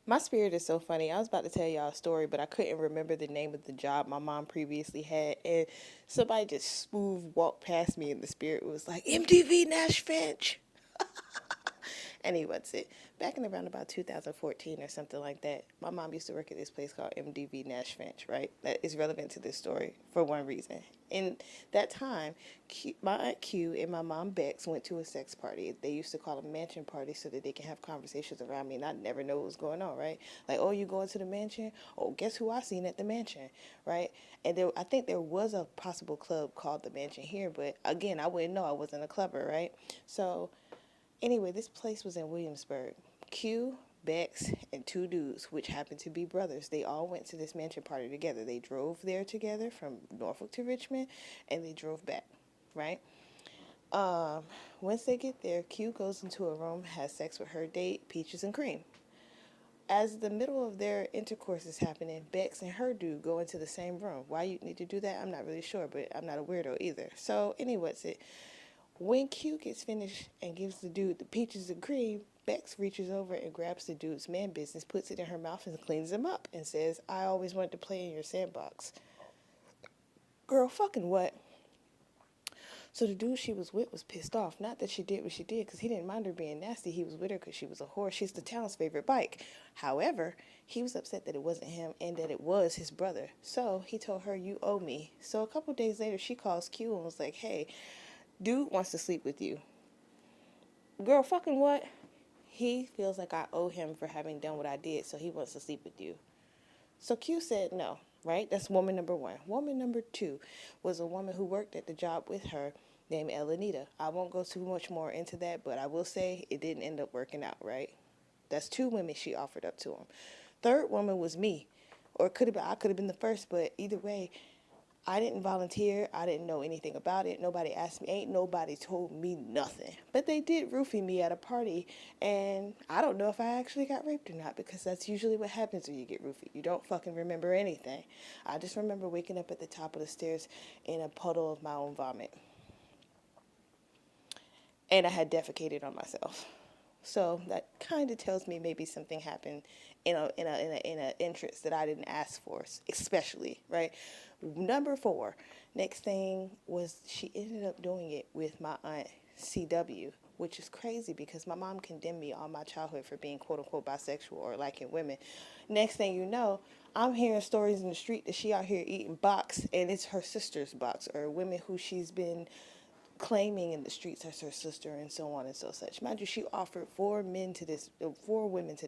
My spirit is so funny. I was about to tell y'all a story, but I couldn't remember the name of the job my mom previously had. And somebody just smooth walked past me, and the spirit was like, MTV Nash Finch. Anyway, that's it. Back in around about 2014 or something like that, my mom used to work at this place called MDV Nash Finch, right? That is relevant to this story for one reason. In that time, my Aunt Q and my mom Bex went to a sex party. They used to call them mansion parties so that they can have conversations around me and I never know what was going on, right? Like, oh, you going to the mansion? Oh, guess who I seen at the mansion, right? And I think there was a possible club called the Mansion here, but again, I wouldn't know. I wasn't a clubber, right? So anyway, this place was in Williamsburg. Q, Bex, and two dudes, which happened to be brothers, they all went to this mansion party together. They drove there together from Norfolk to Richmond, and they drove back, right? Um, Once they get there, Q goes into a room, has sex with her date, Peaches and Cream. As the middle of their intercourse is happening, Bex and her dude go into the same room. Why you need to do that, I'm not really sure, but I'm not a weirdo either. So, anyway, when Q gets finished and gives the dude the peaches and cream, Bex reaches over and grabs the dude's man business, puts it in her mouth, and cleans him up and says, I always wanted to play in your sandbox. Girl, fucking what? So the dude she was with was pissed off. Not that she did what she did, because he didn't mind her being nasty. He was with her because she was a whore. She's the town's favorite bike. However, he was upset that it wasn't him and that it was his brother. So he told her, you owe me. So a couple days later, she calls Q and was like, hey, dude wants to sleep with you. Girl, fucking what? He feels like I owe him for having done what I did, so he wants to sleep with you. So Q said no, right? That's woman number one. Woman number two was a woman who worked at the job with her named Elanita. I won't go too much more into that, but I will say it didn't end up working out, right? That's two women she offered up to him. Third woman was me. Or it could have been I could have been the first, but either way, I didn't volunteer. I didn't know anything about it. Nobody asked me. Ain't nobody told me nothing. But they did roofie me at a party, and I don't know if I actually got raped or not because that's usually what happens when you get roofied. You don't fucking remember anything. I just remember waking up at the top of the stairs in a puddle of my own vomit, and I had defecated on myself. So that kind of tells me maybe something happened in a entrance that I didn't ask for, especially right. Number four, next thing was she ended up doing it with my aunt CW, which is crazy because my mom condemned me all my childhood for being quote unquote bisexual or liking women. Next thing you know, I'm hearing stories in the street that she out here eating box and it's her sister's box or women who she's been claiming in the streets as her sister and so on and so such. Mind you, she offered four women to